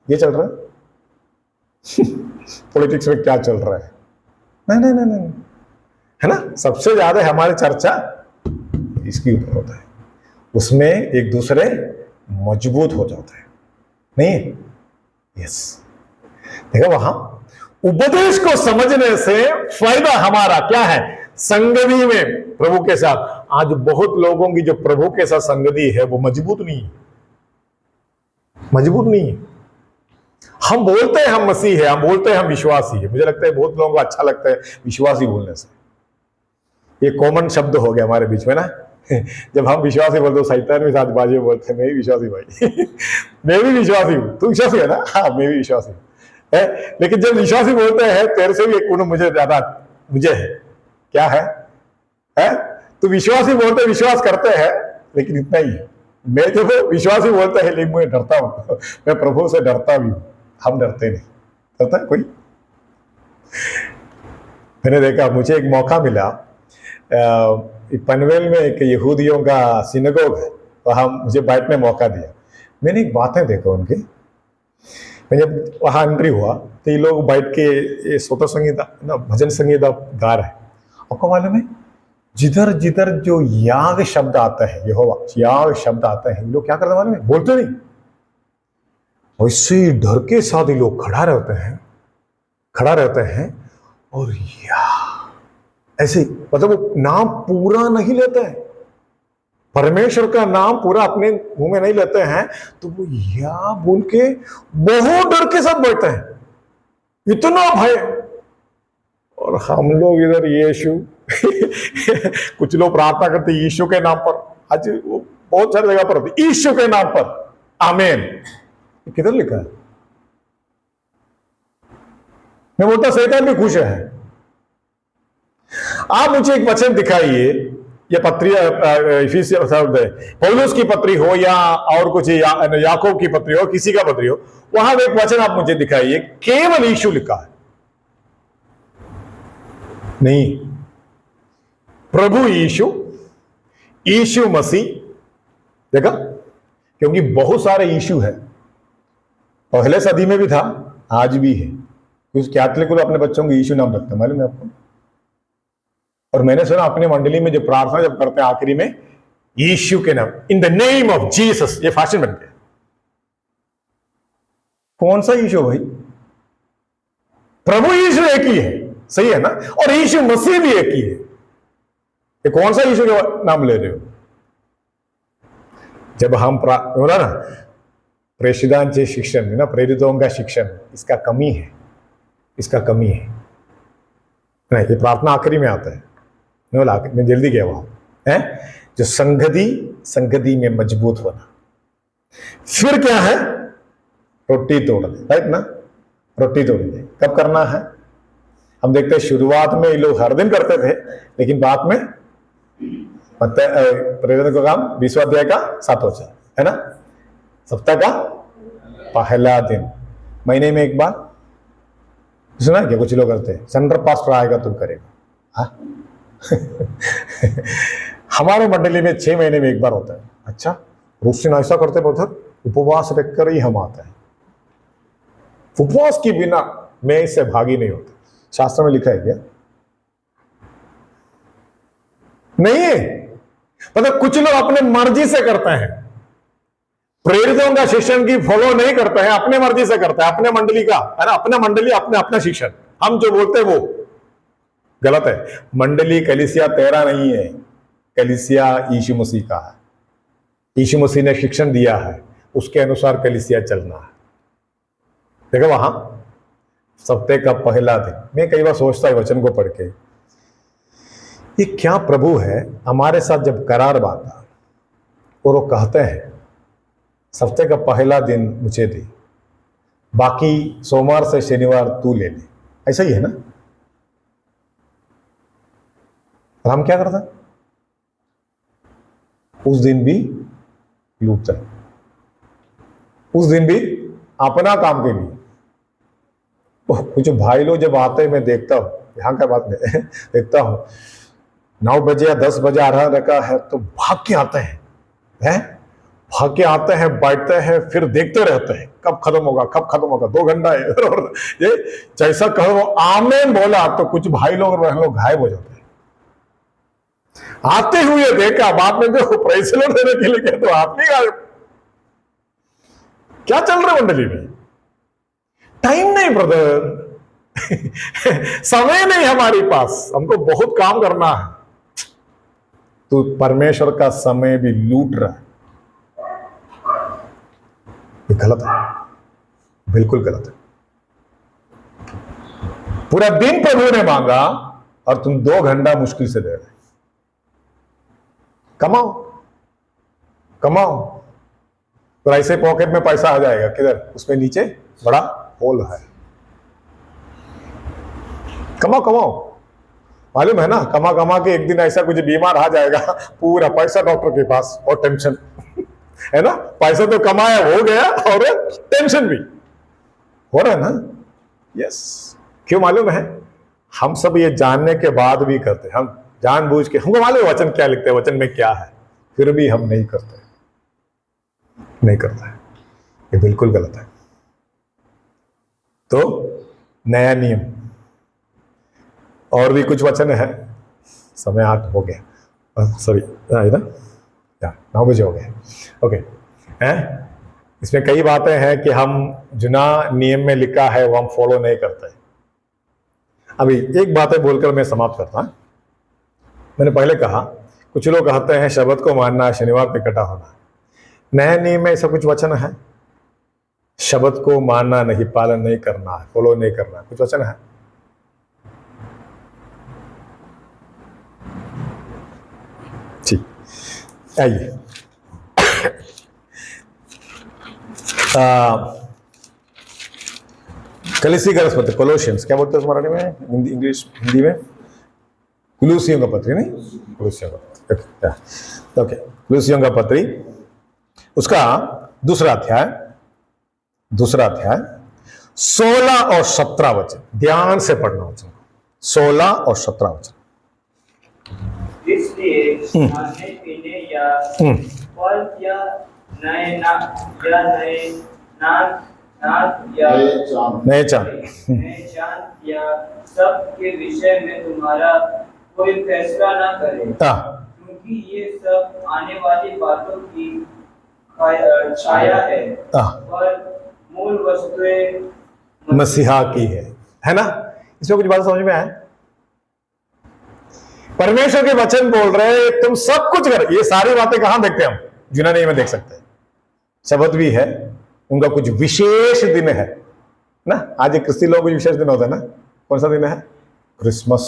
ये चल रहा है पॉलिटिक्स में क्या चल रहा है, नहीं नहीं नहीं नहीं, है ना। सबसे ज्यादा हमारी चर्चा इसके ऊपर होता है, उसमें एक दूसरे मजबूत हो जाते हैं, नहीं? यस, देखा वहां उपदेश को समझने से फायदा हमारा क्या है? संगति में प्रभु के साथ। आज बहुत लोगों की जो प्रभु के साथ संगति है वो मजबूत नहीं है, मजबूत नहीं है। हम बोलते हैं हम मसीह है, हम बोलते हैं हम विश्वासी है। मुझे लगता है बहुत लोगों को अच्छा लगता है विश्वासी बोलने से, ये कॉमन शब्द हो गया हमारे बीच में ना। जब हम विश्वासी बोलते हो शैतान भी साथ बाजी बोलते हैं, मैं भी विश्वासी भाई मैं भी विश्वासी हूं, तू विश्वासी है ना? हाँ, मैं भी विश्वासी है। लेकिन जब विश्वासी बोलते हैं तेरे से भी एक गुण मुझे ज्यादा मुझे है, क्या है? तो विश्वासी बोलते विश्वास करते हैं, लेकिन इतना ही है। मैं जब विश्वासी बोलता है लेकिन मैं डरता हूं, मैं प्रभु से डरता भी हूं। हम डरते नहीं, डरता है कोई? मैंने देखा, मुझे एक मौका मिला, पनवेल में एक यहूदियों का सिनेगोग है, वहां मुझे बैठने मौका दिया। मैंने एक बातें देखा उनकी, मैं जब वहां एंट्री हुआ तो ये लोग बैठ के ये स्तोत्र संगीत ना भजन संगीत गा रहे हैं। आपको मालूम है जिधर जिधर जो याग शब्द आता है, यहोवा याग शब्द आता है, लोग क्या करते मालूम है? बोलते नहीं, वैसे डर के साथ ये लोग खड़ा रहते हैं और या ऐसे, मतलब वो नाम पूरा नहीं लेते हैं, परमेश्वर का नाम पूरा अपने मुंह में नहीं लेते हैं, तो वो या बोल के बहुत डर के साथ बैठते हैं, इतना भय। और हम लोग इधर यीशु कुछ लोग प्रार्थना करते यीशु के नाम पर, आज वो बहुत सारी जगह पर होती यीशु के नाम पर आमीन, किधर लिखा है? मैं बोलता शैतान भी खुश है। आप मुझे एक वचन दिखाइए, ये पत्री पौलुस की पत्री हो या और कुछ याकूब की पत्री हो, किसी का पत्री हो, वहां एक वचन आप मुझे दिखाइए केवल यीशु लिखा है। नहीं, प्रभु यीशु, यीशु मसीह, देखा, क्योंकि बहुत सारे यीशु है, पहले सदी में भी था, आज भी है। कुछ कैथलिक लोग अपने बच्चों को यीशु नाम रखते हैं, मालूम है आपको? और मैंने सुना अपने मंडली में जो प्रार्थना जब करते हैं आखिरी में, यीशु के नाम, in the name of Jesus, ये फैशन बन गया। कौन सा यीशु भाई? प्रभु यीशु एक ही है, सही है ना? और यीशु मसीह भी एक ही है। ये कौन सा यीशु का नाम ले रहे हो? जब हम बोला ना प्रेषितांचे शिक्षण में ना, प्रेरितों का शिक्षण, इसका कमी है, इसका कमी है नहीं। ये प्रार्थना आखिरी में आता है, मैं जल्दी गया वहां है, जो संगति में मजबूत होना। फिर क्या है? रोटी तोड़ना, राइट ना? रोटी तोड़नी कब करना है? हम देखते हैं शुरुआत में ये लोग हर दिन करते थे, लेकिन बाद में प्रेरित का काम 20वां अध्याय का 7वां वचन है ना, सप्ताह का पहला दिन, महीने में एक बार। सुना क्या कुछ लोग करते हैं, सेंटर पास्टर आएगा तुम करेगा। हमारे मंडली में 6 महीने में एक बार होता है। अच्छा, रूस से ऐसा करते उधर उपवास रखकर ही हम आते हैं। उपवास के बिना मैं इससे भागी नहीं होता। शास्त्र में लिखा है क्या? नहीं है। मतलब कुछ लोग अपने मर्जी से करते हैं, प्रेरितों का शिक्षण की फॉलो नहीं करते हैं, अपने मर्जी से करते हैं, अपने मंडली का है ना, अपने मंडली अपना शिक्षण, हम जो बोलते हैं वो गलत है। मंडली कलीसिया तेरा नहीं है, कलीसिया यीशु मसीह का है। यीशु मसीह ने शिक्षण दिया है, उसके अनुसार कलीसिया चलना है। देखो वहां सप्ताह का पहला दिन, मैं कई बार सोचता है वचन को पढ़ के, ये क्या प्रभु है हमारे साथ जब करार बांधा और वो कहते हैं सप्ताह का पहला दिन मुझे दे, बाकी सोमवार से शनिवार तू ले ले, ऐसा ही है ना? और हम क्या करते हैं? उस दिन भी लूटते हैं, उस दिन भी अपना काम के लिए। कुछ भाई लोग जब आते हैं, मैं देखता हूं, यहां का बात में देखता हूं, 9 बजे या 10 बजे आ रखा है तो भाग के आते हैं, भाग के आते हैं, बैठते हैं, फिर देखते रहते हैं कब खत्म होगा, कब खत्म होगा। 2 घंटा है और ये जैसा कहो आमीन बोला तो कुछ भाई लोग गायब हो जाते हैं। आते हुए देखा, बाद में जो प्रेसिडेंट देने के लिए कहते तो आप नहीं गायब। क्या चल रहा है मंडली में? टाइम नहीं ब्रदर, समय नहीं हमारे पास, हमको बहुत काम करना है। तो परमेश्वर का समय भी लूट रहा है, ये गलत है, बिल्कुल गलत है। पूरा दिन प्रभु ने मांगा और तुम 2 घंटा मुश्किल से दे रहे। कमाओ कमाओ, तो ऐसे पॉकेट में पैसा आ जाएगा किधर? उसमें नीचे बड़ा होल है। कमाओ कमाओ, मालूम है ना, कमा कमा के एक दिन ऐसा कुछ बीमार आ जाएगा, पूरा पैसा डॉक्टर के पास और टेंशन है ना। पैसा तो कमाया, हो गया, और टेंशन भी हो रहा है ना। यस, क्यों मालूम है? हम सब ये जानने के बाद भी करते हैं, हम जानबूझ के, हमको मालूम है वचन क्या लिखते हैं, वचन में क्या है, फिर भी हम नहीं करते, नहीं करता है। ये बिल्कुल गलत है। तो नया नियम और भी कुछ वचन है, समय 8 हो गया, सॉरी है ना, 9 बजे हो गए। ओके, हैं? इसमें कई बातें हैं कि हम जुना नियम में लिखा है वो हम फॉलो नहीं करते। अभी एक बात बोलकर मैं समाप्त करता हूं। मैंने पहले कहा कुछ लोग कहते हैं शब्द को मानना है, शनिवार पे इकट्ठा होना। नए नियम में ऐसा कुछ वचन है? शब्द को मानना नहीं, पालन नहीं करना है, फॉलो नहीं करना, कुछ वचन है? ठीक, आइए। कलीसी का पत्र, कोलोशियंस क्या बोलते हैं उस मराठी में, हिंदी इंग्लिश हिंदी में कुलूसियों का पत्री, नहीं कुलूसियों का पत्री, ओके कुलूसियों का पत्री, उसका दूसरा अध्याय 16 और 17 वचन, ध्यान से पढ़ना वचन, 16 और 17 वचन। इसलिए खाने पीने या फल या नए चांद या सब के विषय में तुम्हारा कोई फैसला ना करे, क्योंकि ये सब आने वाली बातों की छाया है और मूल वस्तुएं मसीहा की है ना। इसमें कुछ बात समझ में आए? परमेश्वर के वचन बोल रहे तुम सब कुछ कर, ये सारी बातें कहां देखते हैं हम? यूनानी में देख सकते हैं। शब्द भी है, उनका कुछ विशेष दिन है ना। आज एक क्रिस्ती लोग कुछ विशेष दिन होता है ना। कौन सा दिन है? क्रिसमस,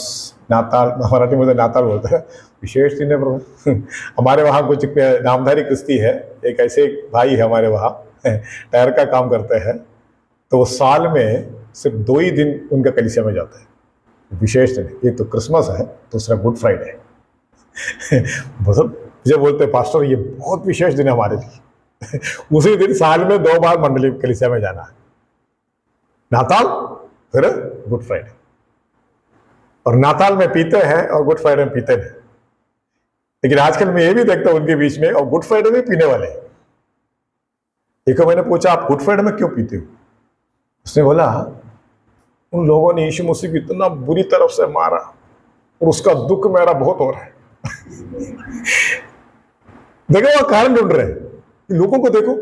नाताल, मराठी में नाताल बोलते हैं, विशेष दिन है प्रभु। हमारे वहाँ कुछ नामधारी क्रिस्ती है, एक ऐसे भाई है हमारे वहाँ, टायर का काम करते हैं, तो वो साल में सिर्फ 2 ही दिन उनका कलीसिया में जाता है, विशेष दिन। एक तो क्रिसमस है, दूसरा गुड फ्राइडे है। मुझे बोलते हैं पास्टर ये बहुत विशेष दिन है हमारे लिए। उसी दिन साल में 2 बार मंडली कलीसिया में जाना है, नाताल फिर गुड फ्राइडे। और नाताल में पीते हैं और गुड फ्राइडे में पीते नहीं। लेकिन आजकल मैं ये भी देखता हूं उनके बीच में, और गुड फ्राइडे में पीने वाले हैं। एक मैंने पूछा आप गुड फ्राइडे में क्यों पीते हो? उसने बोला उन लोगों ने यीशु मसीह को इतना बुरी तरफ से मारा और उसका दुख मेरा बहुत हो रहा है। देखो वो कारण ढूंढ रहे हैं, लोगों को देखो।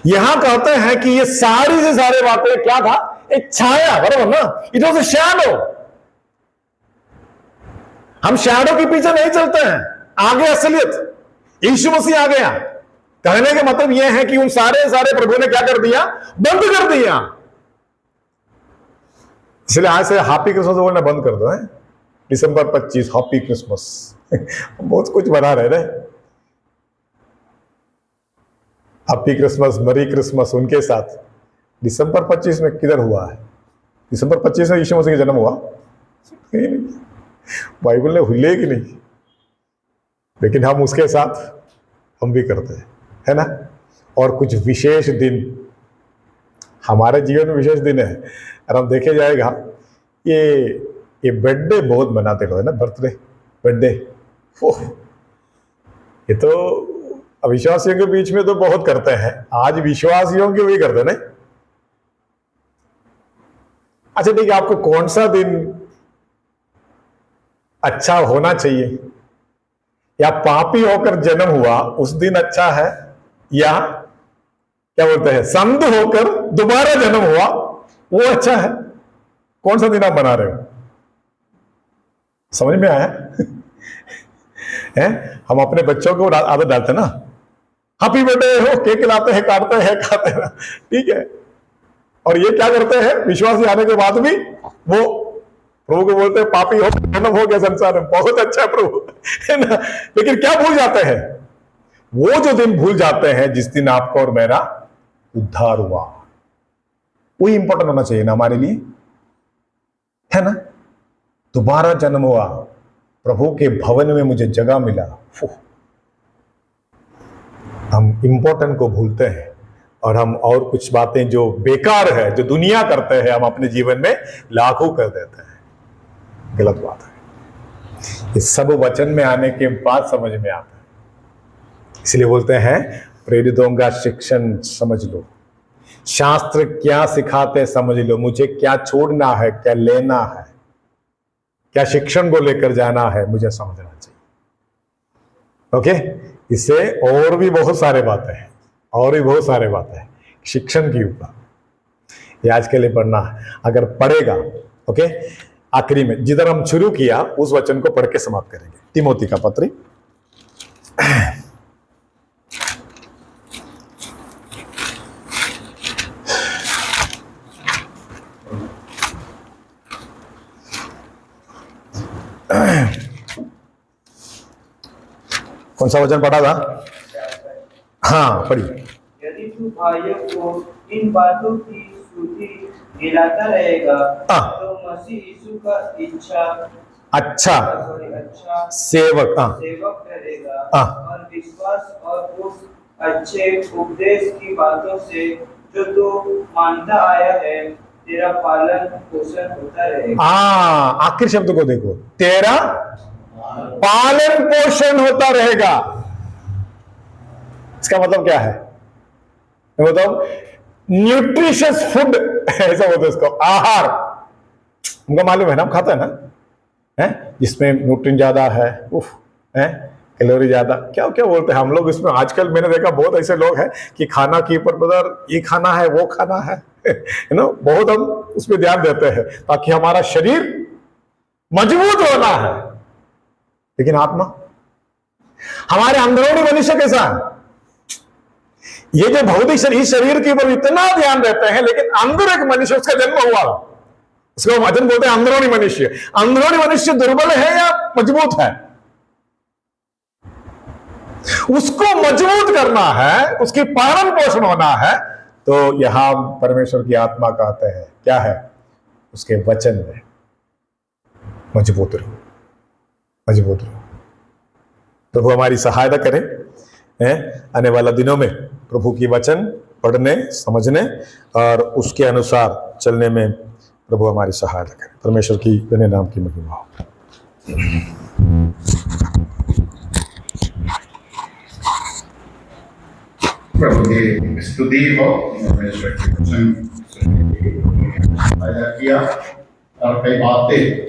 यहां कहते हैं कि ये सारी से सारी बातें क्या था? एक छाया, बराबर ना? It was a shadow. हम शैडो के पीछे नहीं चलते हैं, आगे असलियत। यीशु मसीह आ गया। कहने का मतलब यह है कि उन सारे प्रभु ने क्या कर दिया? बंद कर दिया। इसलिए आज से हैप्पी क्रिसमस बोलना बंद कर दो है। दिसंबर 25 हैप्पी क्रिसमस। बहुत कुछ बना रहे हैं। हैप्पी क्रिसमस, मरी क्रिसमस उनके साथ। दिसंबर 25 में किधर हुआ है? दिसंबर 25 में यीशु मसीह का जन्म हुआ? नहीं, बाइबल ने हुई कि नहीं। लेकिन हम उसके साथ हम भी करते हैं, है ना। और कुछ विशेष दिन हमारे जीवन में विशेष दिन है। और हम देखे जाएगा ये बर्थडे बहुत मनाते लोग है ना, बर्थडे। ये तो अविश्वासियों के बीच में तो बहुत करते हैं, आज विश्वासियों के भी करते नहीं। अच्छा ठीक है, आपको कौन सा दिन अच्छा होना चाहिए? या पापी होकर जन्म हुआ उस दिन अच्छा है, या क्या बोलते हैं संत होकर दोबारा जन्म हुआ वो अच्छा है? कौन सा दिन आप बना रहे हो? समझ में आया? हम अपने बच्चों को आदत डालते ना, हैप्पी बर्थडे हो, केक लाते हैं, काटते हैं, खाते हैं, ठीक है। और ये क्या करते हैं? विश्वासी आने के बाद भी वो प्रभु को बोलते हैं पापी हो, जन्म हो गया संसार में, बहुत अच्छा प्रभु, है ना। लेकिन क्या भूल जाते हैं? वो जो दिन भूल जाते हैं जिस दिन आपका और मेरा उद्धार हुआ, वही इंपॉर्टेंट होना चाहिए ना हमारे लिए, है ना। दोबारा जन्म हुआ, प्रभु के भवन में मुझे जगह मिला। हम इंपॉर्टेंट को भूलते हैं और हम और कुछ बातें जो बेकार है, जो दुनिया करते हैं, हम अपने जीवन में लागू कर देते हैं। गलत बात है। ये सब वचन में आने के बाद समझ में आता है। इसलिए बोलते हैं प्रेरितों का शिक्षण समझ लो, शास्त्र क्या सिखाते समझ लो, मुझे क्या छोड़ना है, क्या लेना है, क्या शिक्षण को लेकर जाना है, मुझे समझना चाहिए। ओके, इससे और भी बहुत सारे बातें हैं, और भी बहुत सारे बातें हैं शिक्षण के ऊपर। ये आज के लिए पढ़ना है, अगर पढ़ेगा। ओके, आखिरी में जिधर हम शुरू किया उस वचन को पढ़ के समाप्त करेंगे। तिमोथी का पत्री कौन सा वचन पढ़ा था? हाँ पढ़िए। यदि तू भाइयों को इन बातों की श्रुति दिलाता रहेगा तो मसीह यीशु का अच्छा सेवक ठहरेगा और विश्वास और उस अच्छे उपदेश की बातों से जो तू मानता आया है तेरा पालन पोषण होता रहेगा। आखिर शब्द को देखो, तेरा पालन पोषण होता रहेगा। इसका मतलब क्या है? मतलब न्यूट्रिशियस फूड ऐसा बोलते हैं इसको, आहार। हमको मालूम है ना, हम खाते हैं ना, है जिसमें न्यूट्रिएंट ज्यादा है, कैलोरी ज्यादा, क्या क्या बोलते हैं हम लोग इसमें। आजकल मैंने देखा बहुत ऐसे लोग हैं कि खाना के ऊपर ब्रदर ये खाना है वो खाना है, बहुत हम उस पर ध्यान देते हैं ताकि हमारा शरीर मजबूत होना है। लेकिन आत्मा, हमारे अंदरूनी मनुष्य कैसा है? ये जो भौतिक शरीर, इस शरीर के ऊपर इतना ध्यान देते हैं, लेकिन अंदर एक मनुष्य, उसका जन्म हुआ, उसको वचन बोलते हैं अंदरूनी मनुष्य। अंदरूनी मनुष्य दुर्बल है या मजबूत है? उसको मजबूत करना है, उसकी पालन पोषण होना है, तो यहां परमेश्वर की आत्मा कहते हैं क्या है? उसके वचन में मजबूत रहो, मजबूत रहो। प्रभु हमारी सहायता करें आने वाला दिनों में प्रभु की वचन पढ़ने, समझने और उसके अनुसार चलने में प्रभु हमारी सहायता करें। परमेश्वर की धन्य नाम की महिमा हो। प्रभु की स्तुति हो। परमेश्वर के वचन किया और कई बातें